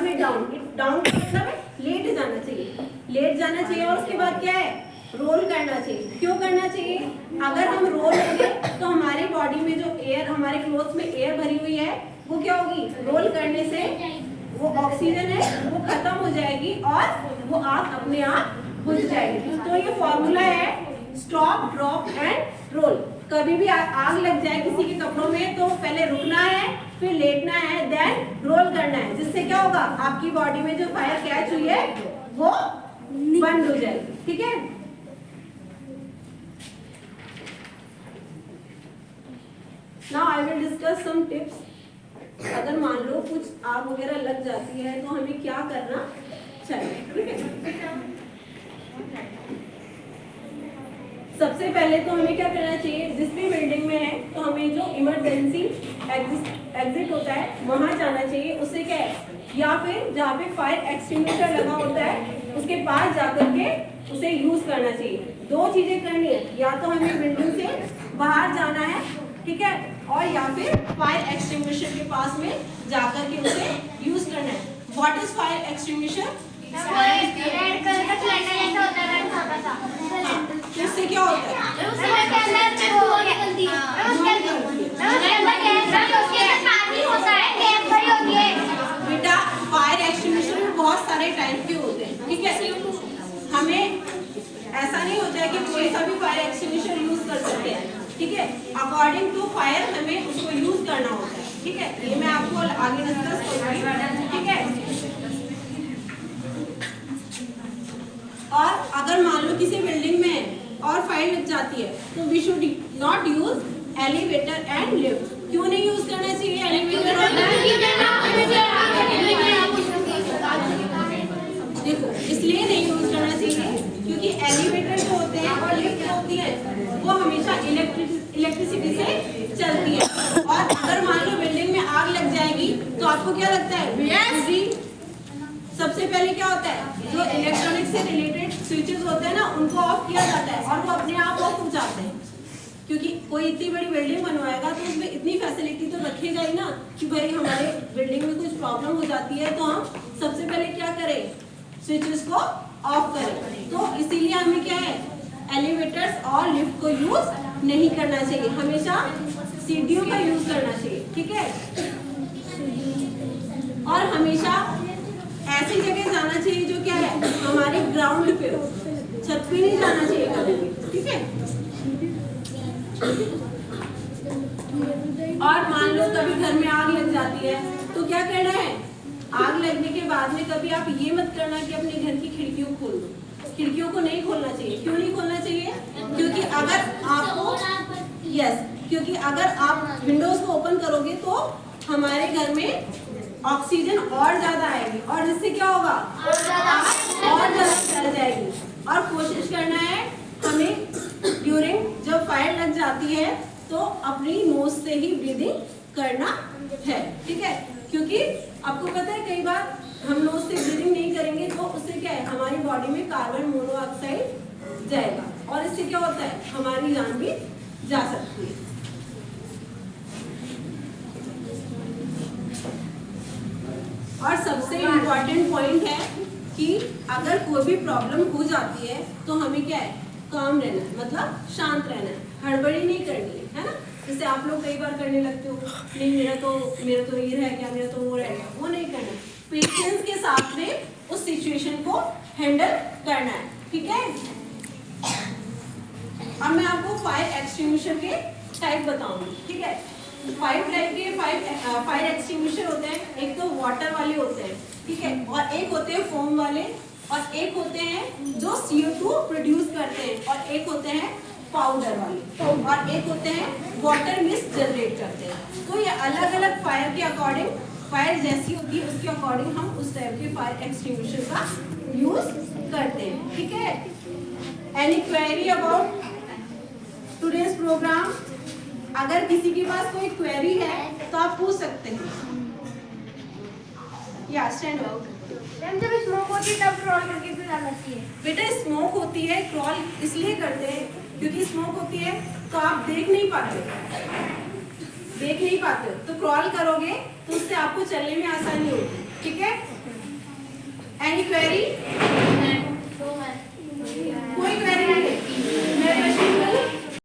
बाद में down, down का मतलब है लेट जाना चाहिए, लेट जाना चाहिए। और उसके बाद क्या है, रोल करना चाहिए। क्यों करना चाहिए? अगर हम रोल करेंगे तो हमारी बॉडी में जो एयर, हमारे क्लोथ में एयर भरी हुई है वो क्या होगी, रोल करने से वो ऑक्सीजन है वो खत्म हो जाएगी और वो आग अपने आप बुझ जाएगी। तो ये फॉर्मूला है स्टॉप, ड्रॉप एंड रोल। कभी भी आग लग जाए किसी के कपड़ों में तो पहले रुकना है, फिर लेटना है, देन रोल करना है, जिससे क्या होगा, आपकी बॉडी में जो फायर कैच हुई है वो बंद हो जाएगी। ठीक है, now I will discuss some tips. अगर मान लो कुछ आग वगैरह लग जाती है तो हमें क्या करना चाहिए। ठीक है, सबसे पहले तो हमें क्या करना चाहिए, जिस भी बिल्डिंग में है तो हमें जो इमरजेंसी एग्जिट होता है वहां जाना चाहिए। उससे क्या है, या फिर जहाँ पे फायर एक्सटिंग्विशर लगा होता है उसके पास जाकर के उसे यूज करना चाहिए। दो चीजें करनी है, या तो हमें बिल्डिंग से बाहर जाना है, ठीक है, और या फिर फायर एक्सटिंग्विशर के पास में जाकर के उसे यूज करना है। What is fire extinguisher? Red colour का सिलेंडर जैसा होता है, छोटा सा। इससे क्या होता है, बेटा फायर एक्सटिंग्विशर में बहुत सारे टाइप के होते हैं। ठीक है, हमें ऐसा नहीं होता है कि कोई सा भी फायर एक्सटिंग्विशर यूज कर सकते हैं। ठीक है, अकॉर्डिंग टू फायर हमें उसको यूज करना होता है। ठीक है, ये मैं आपको आगे डिस्कस करूंगी। ठीक है, और अगर मान लो किसी बिल्डिंग में और फायर लग जाती है तो we should not use elevator and lift. क्यों नहीं यूज करना चाहिए एलिवेटर और देखो, इसलिए नहीं यूज करना चाहिए क्योंकि एलिवेटर जो होते हैं और लिफ्ट जो होती है वो हमेशा इलेक्ट्रिसिटी से चलती है। और अगर मान लो बिल्डिंग में आग लग जाएगी तो आपको क्या लगता है, सबसे पहले क्या होता है, जो इलेक्ट्रॉनिक से रिलेटेड स्विचेस होते हैं ना उनको ऑफ किया जाता है और वो अपने आप ऑफ हो जाते हैं। क्योंकि कोई इतनी बड़ी बिल्डिंग बनवाएगा तो उसमें इतनी फैसिलिटी तो रखेगा ही ना कि भाई हमारे बिल्डिंग में कुछ प्रॉब्लम हो जाती है तो हम सबसे पहले क्या करें, स्विचेस को ऑफ करें। तो इसीलिए हमें क्या है, एलिवेटर्स और लिफ्ट को यूज नहीं करना चाहिए, हमेशा सीढ़ियों का यूज करना चाहिए। ठीक है, और हमेशा ऐसी जगह जाना चाहिए जो क्या है, हमारे ग्राउंड पे हो, छत पे नहीं जाना चाहिए कभी भी। ठीक है, और मान लो कभी घर में आग लग जाती है तो क्या करना है, आग लगने के बाद में कभी आप ये मत करना कि अपने घर की खिड़कियों खोल दो। खिड़कियों को नहीं खोलना चाहिए। क्यों नहीं खोलना चाहिए? क्योंकि अगर आपको क्योंकि अगर आप विंडोज को ओपन करोगे तो हमारे घर में ऑक्सीजन और ज्यादा आएगी और इससे क्या होगा, और ज्यादा फैल जाएगी। और कोशिश करना है हमें ड्यूरिंग जब फायर लग जाती है तो अपनी नोज से ही ब्रीदिंग करना है। ठीक है, क्योंकि आपको पता है कई बार हम नोज से ब्रीदिंग नहीं करेंगे तो उससे क्या है, हमारी बॉडी में कार्बन मोनोऑक्साइड जाएगा और इससे क्या होता है, हमारी जान भी जा सकती है। और सबसे इम्पोर्टेंट पॉइंट है कि अगर कोई भी प्रॉब्लम हो जाती है तो हमें क्या है, काम रहना है, मतलब शांत रहना है, हड़बड़ी नहीं करनी है ना। जैसे आप लोग कई बार करने लगते हो, नहीं मेरा तो ये रह गया, मेरा तो वो रह गया, वो नहीं करना। पेशेंस के साथ में उस सिचुएशन को हैंडल करना है। ठीक है, अब मैं आपको फायर एक्सटिंग्विशर के टाइप बताऊंगी। ठीक है, 5 टाइप के फायर एक्सटिंग्विशर होते हैं। एक तो वाटर वाले होते हैं, ठीक है, और एक होते हैं फोम वाले, और एक होते हैं जो CO2 प्रोड्यूस करते हैं, और एक होते हैं पाउडर वाले, और एक होते हैं वाटर मिस्ट जनरेट करते हैं। तो ये अलग अलग फायर के अकॉर्डिंग, फायर जैसी होती है उसके अकॉर्डिंग हम उस टाइप के फायर एक्सटिंग्विशर का यूज करते हैं। ठीक है, any query about today's program? अगर किसी के पास कोई क्वेरी है तो आप पूछ सकते हैं। या स्टैंड अप। जब स्मोक होती है तब क्रॉल करके फिर आना चाहिए। बेटा स्मोक होती है, क्रॉल इसलिए करते हैं क्योंकि स्मोक होती है तो आप देख नहीं पाते तो क्रॉल करोगे तो उससे आपको चलने में आसानी होगी। ठीक है, एनी क्वेरी?